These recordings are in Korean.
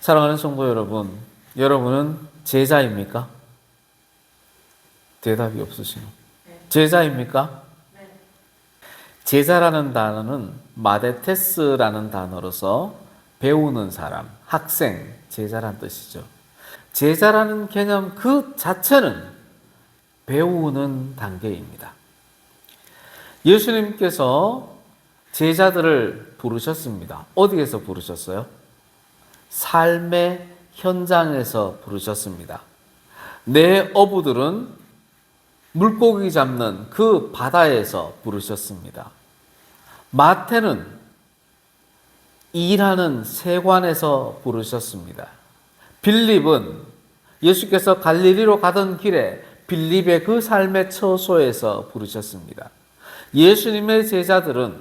사랑하는 성도 여러분, 여러분은 제자입니까? 대답이 없으시네. 제자입니까? 제자라는 단어는 마데테스라는 단어로서 배우는 사람, 학생, 제자란 뜻이죠. 제자라는 개념 그 자체는 배우는 단계입니다. 예수님께서 제자들을 부르셨습니다. 어디에서 부르셨어요? 삶의 현장에서 부르셨습니다. 내 어부들은 물고기 잡는 그 바다에서 부르셨습니다. 마태는 일하는 세관에서 부르셨습니다. 빌립은 예수께서 갈릴리로 가던 길에 빌립의 그 삶의 처소에서 부르셨습니다. 예수님의 제자들은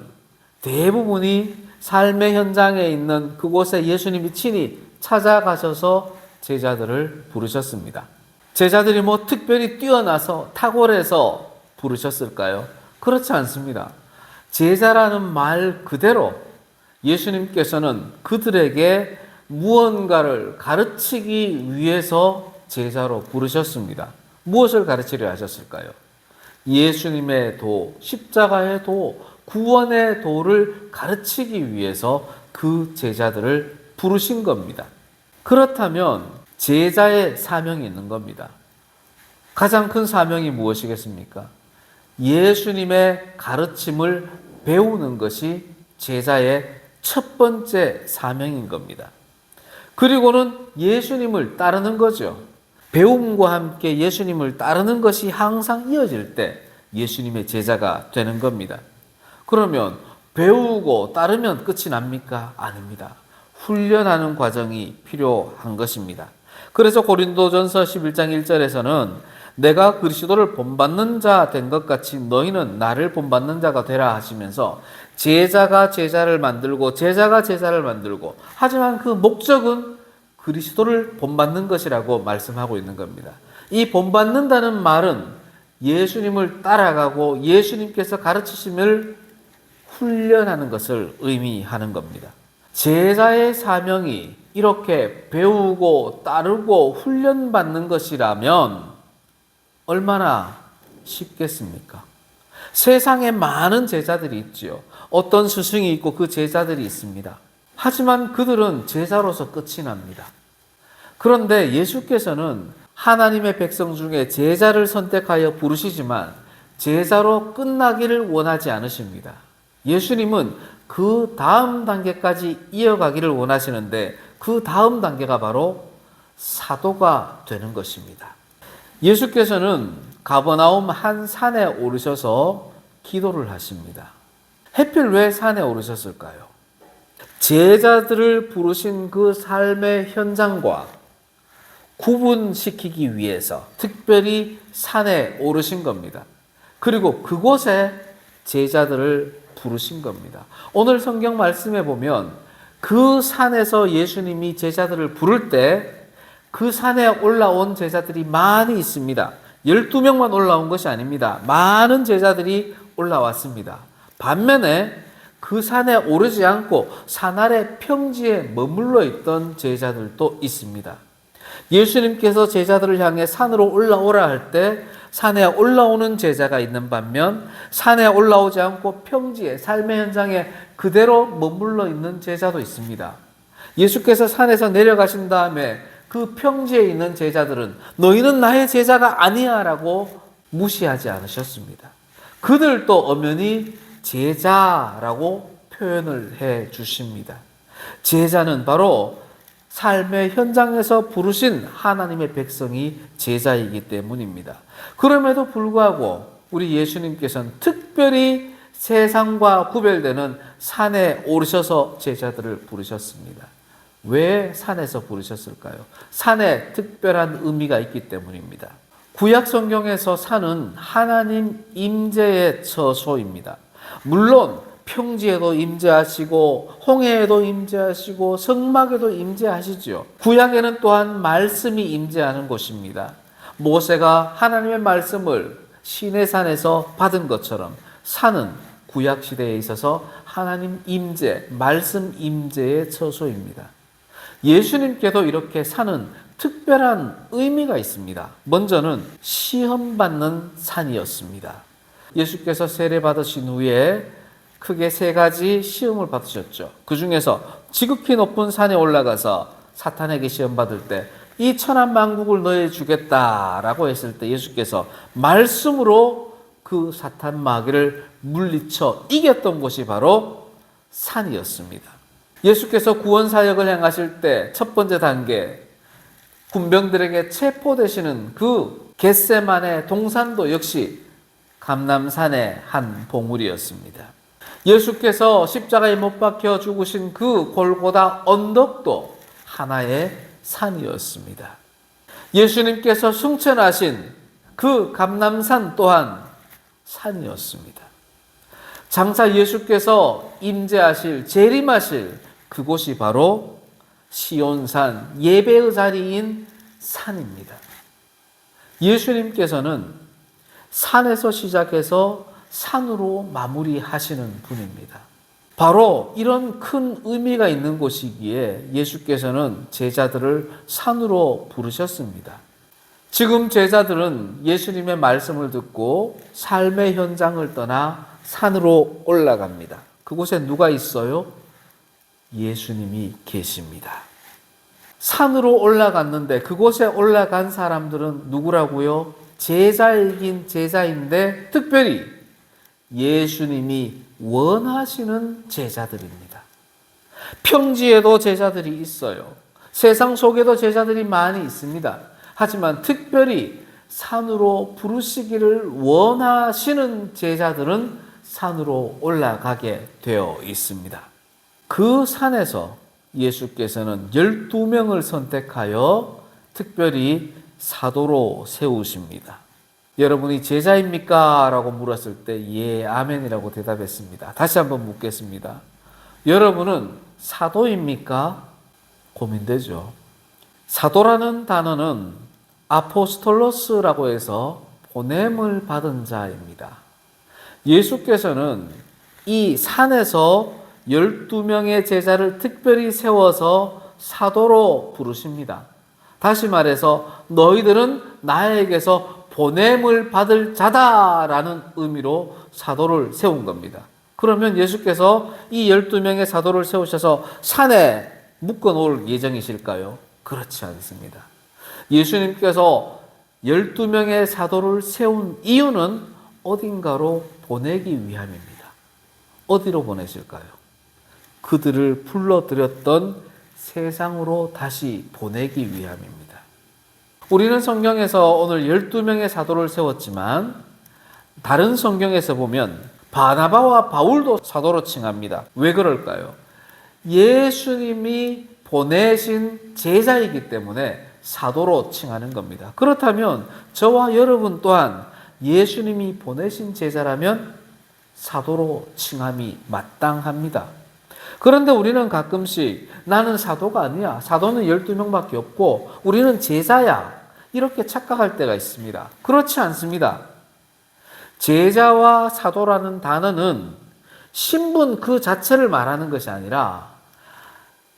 대부분이 삶의 현장에 있는 그곳에 예수님이 친히 찾아가셔서 제자들을 부르셨습니다. 제자들이 특별히 뛰어나서 탁월해서 부르셨을까요? 그렇지 않습니다. 제자라는 말 그대로 예수님께서는 그들에게 무언가를 가르치기 위해서 제자로 부르셨습니다. 무엇을 가르치려 하셨을까요? 예수님의 도, 십자가의 도, 구원의 도를 가르치기 위해서 그 제자들을 부르신 겁니다. 그렇다면 제자의 사명이 있는 겁니다. 가장 큰 사명이 무엇이겠습니까? 예수님의 가르침을 배우는 것이 제자의 첫 번째 사명인 겁니다. 그리고는 예수님을 따르는 거죠. 배움과 함께 예수님을 따르는 것이 항상 이어질 때 예수님의 제자가 되는 겁니다. 그러면 배우고 따르면 끝이 납니까? 아닙니다. 훈련하는 과정이 필요한 것입니다. 그래서 고린도전서 11장 1절에서는 내가 그리스도를 본받는 자 된 것 같이 너희는 나를 본받는 자가 되라 하시면서 제자가 제자를 만들고 제자가 제자를 만들고 하지만 그 목적은 그리스도를 본받는 것이라고 말씀하고 있는 겁니다. 이 본받는다는 말은 예수님을 따라가고 예수님께서 가르치심을 훈련하는 것을 의미하는 겁니다. 제자의 사명이 이렇게 배우고 따르고 훈련받는 것이라면 얼마나 쉽겠습니까? 세상에 많은 제자들이 있지요. 어떤 스승이 있고 그 제자들이 있습니다. 하지만 그들은 제자로서 끝이 납니다. 그런데 예수께서는 하나님의 백성 중에 제자를 선택하여 부르시지만 제자로 끝나기를 원하지 않으십니다. 예수님은 그 다음 단계까지 이어가기를 원하시는데 그 다음 단계가 바로 사도가 되는 것입니다. 예수께서는 가버나움 한 산에 오르셔서 기도를 하십니다. 하필 왜 산에 오르셨을까요? 제자들을 부르신 그 삶의 현장과 구분시키기 위해서 특별히 산에 오르신 겁니다. 그리고 그곳에 제자들을 부르신 겁니다. 오늘 성경 말씀에 보면 그 산에서 예수님이 제자들을 부를 때 그 산에 올라온 제자들이 많이 있습니다. 12명만 올라온 것이 아닙니다. 많은 제자들이 올라왔습니다. 반면에 그 산에 오르지 않고 산 아래 평지에 머물러 있던 제자들도 있습니다. 예수님께서 제자들을 향해 산으로 올라오라 할 때 산에 올라오는 제자가 있는 반면 산에 올라오지 않고 평지에 삶의 현장에 그대로 머물러 있는 제자도 있습니다. 예수께서 산에서 내려가신 다음에 그 평지에 있는 제자들은 너희는 나의 제자가 아니야 라고 무시하지 않으셨습니다. 그들도 엄연히 제자라고 표현을 해 주십니다. 제자는 바로 삶의 현장에서 부르신 하나님의 백성이 제자이기 때문입니다. 그럼에도 불구하고 우리 예수님께서는 특별히 세상과 구별되는 산에 오르셔서 제자들을 부르셨습니다. 왜 산에서 부르셨을까요? 산에 특별한 의미가 있기 때문입니다. 구약 성경에서 산은 하나님 임재의 처소입니다. 물론 평지에도 임재하시고 홍해에도 임재하시고 성막에도 임재하시죠. 구약에는 또한 말씀이 임재하는 곳입니다. 모세가 하나님의 말씀을 시내산에서 받은 것처럼 산은 구약 시대에 있어서 하나님 임재, 말씀 임재의 처소입니다. 예수님께도 이렇게 사는 특별한 의미가 있습니다. 먼저는 시험받는 산이었습니다. 예수께서 세례 받으신 후에 크게 세 가지 시험을 받으셨죠. 그 중에서 지극히 높은 산에 올라가서 사탄에게 시험 받을 때 이 천한 만국을 너에 주겠다라고 했을 때 예수께서 말씀으로 그 사탄 마귀를 물리쳐 이겼던 곳이 바로 산이었습니다. 예수께서 구원 사역을 행하실 때 첫 번째 단계 군병들에게 체포되시는 그 겟세마네 동산도 역시 감람산의 한 봉우리였습니다. 예수께서 십자가에 못 박혀 죽으신 그 골고다 언덕도 하나의 산이었습니다. 예수님께서 승천하신 그 감람산 또한 산이었습니다. 장차 예수께서 임재하실 재림하실 그곳이 바로 시온산 예배의 자리인 산입니다. 예수님께서는 산에서 시작해서 산으로 마무리하시는 분입니다. 바로 이런 큰 의미가 있는 곳이기에 예수께서는 제자들을 산으로 부르셨습니다. 지금 제자들은 예수님의 말씀을 듣고 삶의 현장을 떠나 산으로 올라갑니다. 그곳에 누가 있어요? 예수님이 계십니다. 산으로 올라갔는데 그곳에 올라간 사람들은 누구라고요? 제자이긴 제자인데 특별히 예수님이 원하시는 제자들입니다. 평지에도 제자들이 있어요. 세상 속에도 제자들이 많이 있습니다. 하지만 특별히 산으로 부르시기를 원하시는 제자들은 산으로 올라가게 되어 있습니다. 그 산에서 예수께서는 12명을 선택하여 특별히 사도로 세우십니다. 여러분이 제자입니까? 라고 물었을 때 예, 아멘이라고 대답했습니다. 다시 한번 묻겠습니다. 여러분은 사도입니까? 고민되죠. 사도라는 단어는 아포스톨로스라고 해서 보냄을 받은 자입니다. 예수께서는 이 산에서 12명의 제자를 특별히 세워서 사도로 부르십니다. 다시 말해서 너희들은 나에게서 보냄을 받을 자다라는 의미로 사도를 세운 겁니다. 그러면 예수께서 이 12명의 사도를 세우셔서 산에 묶어 놓을 예정이실까요? 그렇지 않습니다. 예수님께서 12명의 사도를 세운 이유는 어딘가로 보내기 위함입니다. 어디로 보내실까요? 그들을 불러들였던 세상으로 다시 보내기 위함입니다. 우리는 성경에서 오늘 12명의 사도를 세웠지만 다른 성경에서 보면 바나바와 바울도 사도로 칭합니다. 왜 그럴까요? 예수님이 보내신 제자이기 때문에 사도로 칭하는 겁니다. 그렇다면 저와 여러분 또한 예수님이 보내신 제자라면 사도로 칭함이 마땅합니다. 그런데 우리는 가끔씩 나는 사도가 아니야. 사도는 12명밖에 없고 우리는 제자야. 이렇게 착각할 때가 있습니다. 그렇지 않습니다. 제자와 사도라는 단어는 신분 그 자체를 말하는 것이 아니라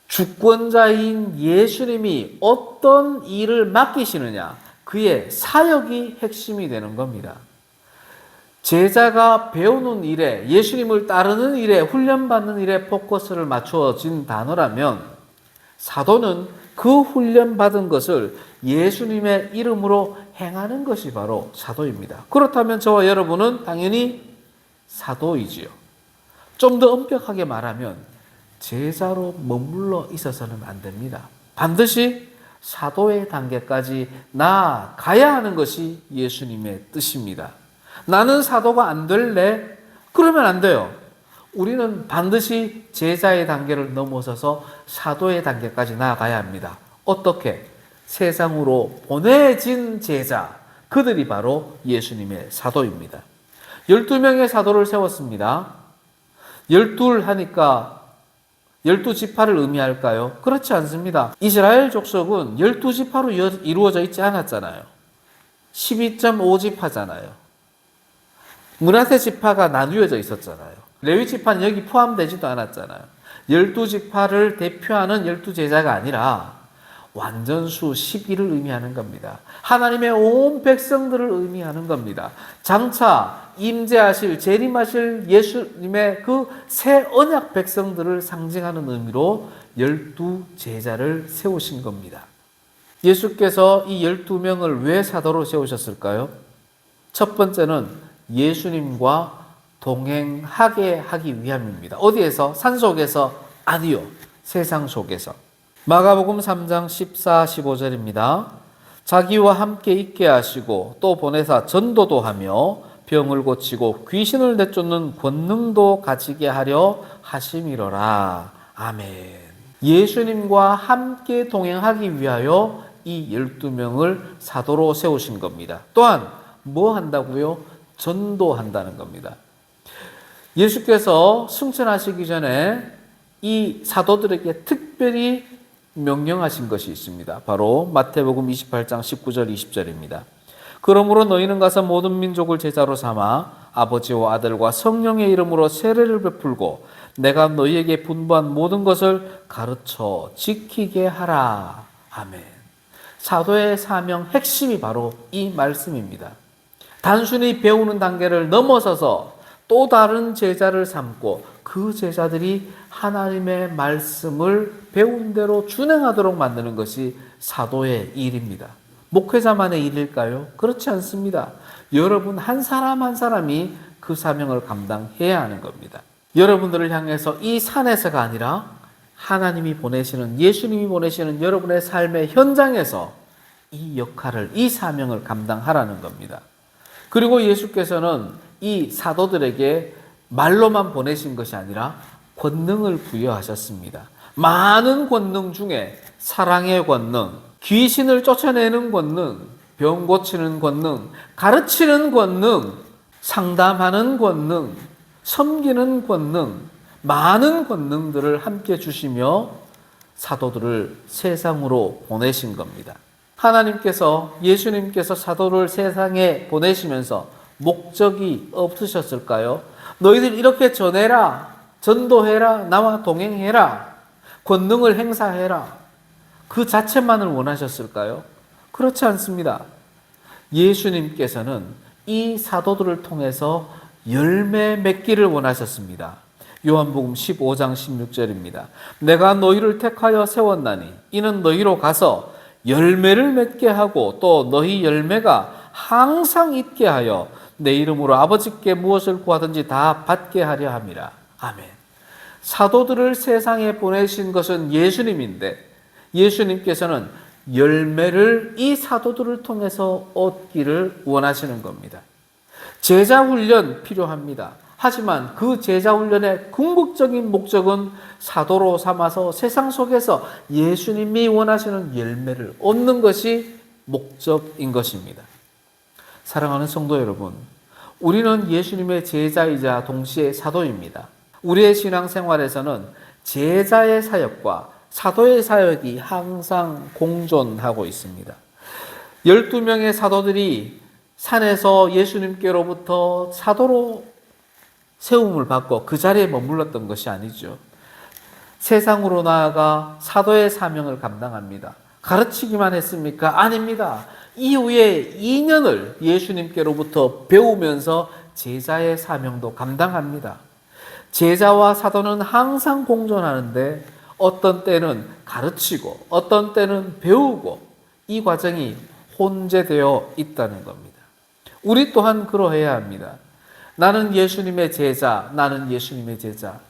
주권자인 예수님이 어떤 일을 맡기시느냐, 그의 사역이 핵심이 되는 겁니다. 제자가 배우는 일에, 예수님을 따르는 일에, 훈련받는 일에 포커스를 맞추어진 단어라면 사도는 그 훈련받은 것을 예수님의 이름으로 행하는 것이 바로 사도입니다. 그렇다면 저와 여러분은 당연히 사도이지요. 좀 더 엄격하게 말하면 제자로 머물러 있어서는 안 됩니다. 반드시 사도의 단계까지 나아가야 하는 것이 예수님의 뜻입니다. 나는 사도가 안 될래? 그러면 안 돼요. 우리는 반드시 제자의 단계를 넘어서서 사도의 단계까지 나아가야 합니다. 어떻게? 세상으로 보내진 제자, 그들이 바로 예수님의 사도입니다. 12명의 사도를 세웠습니다. 12 하니까 12지파를 의미할까요? 그렇지 않습니다. 이스라엘 족속은 12지파로 이루어져 있지 않았잖아요. 12.5지파잖아요. 므낫세 지파가 나누어져 있었잖아요. 레위 지파는 여기 포함되지도 않았잖아요. 12지파를 대표하는 12제자가 아니라 완전수 12를 의미하는 겁니다. 하나님의 온 백성들을 의미하는 겁니다. 장차 임재하실 재림하실 예수님의 그 새 언약 백성들을 상징하는 의미로 12제자를 세우신 겁니다. 예수께서 이 12명을 왜 사도로 세우셨을까요? 첫 번째는 예수님과 동행하게 하기 위함입니다. 어디에서? 산속에서? 아니요. 세상 속에서. 마가복음 3장 14, 15절입니다. 자기와 함께 있게 하시고 또 보내사 전도도 하며 병을 고치고 귀신을 내쫓는 권능도 가지게 하려 하심이로라. 아멘. 예수님과 함께 동행하기 위하여 이 12명을 사도로 세우신 겁니다. 또한 뭐 한다고요? 전도한다는 겁니다. 예수께서 승천하시기 전에 이 사도들에게 특별히 명령하신 것이 있습니다. 바로 마태복음 28장 19절 20절입니다. 그러므로 너희는 가서 모든 민족을 제자로 삼아 아버지와 아들과 성령의 이름으로 세례를 베풀고 내가 너희에게 분부한 모든 것을 가르쳐 지키게 하라. 아멘. 사도의 사명 핵심이 바로 이 말씀입니다. 단순히 배우는 단계를 넘어서서 또 다른 제자를 삼고 그 제자들이 하나님의 말씀을 배운 대로 준행하도록 만드는 것이 사도의 일입니다. 목회자만의 일일까요? 그렇지 않습니다. 여러분 한 사람 한 사람이 그 사명을 감당해야 하는 겁니다. 여러분들을 향해서 이 산에서가 아니라 하나님이 보내시는, 예수님이 보내시는 여러분의 삶의 현장에서 이 역할을, 이 사명을 감당하라는 겁니다. 그리고 예수께서는 이 사도들에게 말로만 보내신 것이 아니라 권능을 부여하셨습니다. 많은 권능 중에 사랑의 권능, 귀신을 쫓아내는 권능, 병 고치는 권능, 가르치는 권능, 상담하는 권능, 섬기는 권능, 많은 권능들을 함께 주시며 사도들을 세상으로 보내신 겁니다. 하나님께서, 예수님께서 사도를 세상에 보내시면서 목적이 없으셨을까요? 너희들 이렇게 전해라, 전도해라, 나와 동행해라, 권능을 행사해라. 그 자체만을 원하셨을까요? 그렇지 않습니다. 예수님께서는 이 사도들을 통해서 열매 맺기를 원하셨습니다. 요한복음 15장 16절입니다. 내가 너희를 택하여 세웠나니 이는 너희로 가서 열매를 맺게 하고 또 너희 열매가 항상 있게 하여 내 이름으로 아버지께 무엇을 구하든지 다 받게 하려 함이라. 아멘. 사도들을 세상에 보내신 것은 예수님인데 예수님께서는 열매를 이 사도들을 통해서 얻기를 원하시는 겁니다. 제자 훈련 필요합니다. 하지만 그 제자 훈련의 궁극적인 목적은 사도로 삼아서 세상 속에서 예수님이 원하시는 열매를 얻는 것이 목적인 것입니다. 사랑하는 성도 여러분, 우리는 예수님의 제자이자 동시에 사도입니다. 우리의 신앙생활에서는 제자의 사역과 사도의 사역이 항상 공존하고 있습니다. 12명의 사도들이 산에서 예수님께로부터 사도로 세움을 받고 그 자리에 머물렀던 것이 아니죠. 세상으로 나아가 사도의 사명을 감당합니다. 가르치기만 했습니까? 아닙니다. 이후에 2년을 예수님께로부터 배우면서 제자의 사명도 감당합니다. 제자와 사도는 항상 공존하는데 어떤 때는 가르치고 어떤 때는 배우고 이 과정이 혼재되어 있다는 겁니다. 우리 또한 그러해야 합니다. 나는 예수님의 제자, 나는 예수님의 제자.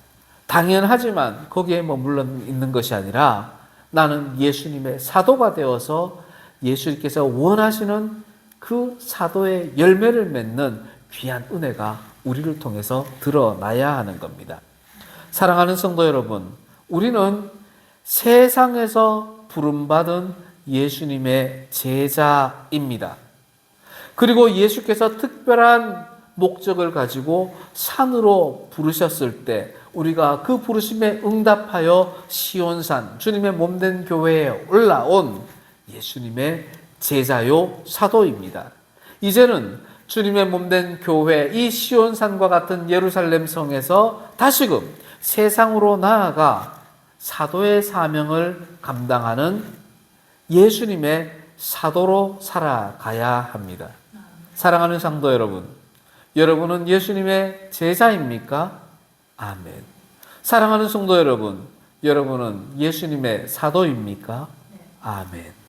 당연하지만 거기에 머물러 있는 것이 아니라 나는 예수님의 사도가 되어서 예수님께서 원하시는 그 사도의 열매를 맺는 귀한 은혜가 우리를 통해서 드러나야 하는 겁니다. 사랑하는 성도 여러분, 우리는 세상에서 부름받은 예수님의 제자입니다. 그리고 예수께서 특별한 목적을 가지고 산으로 부르셨을 때 우리가 그 부르심에 응답하여 시온산, 주님의 몸된 교회에 올라온 예수님의 제자요 사도입니다. 이제는 주님의 몸된 교회, 이 시온산과 같은 예루살렘 성에서 다시금 세상으로 나아가 사도의 사명을 감당하는 예수님의 사도로 살아가야 합니다. 사랑하는 성도 여러분, 여러분은 예수님의 제자입니까? 아멘. 사랑하는 성도 여러분, 여러분은 예수님의 사도입니까? 아멘.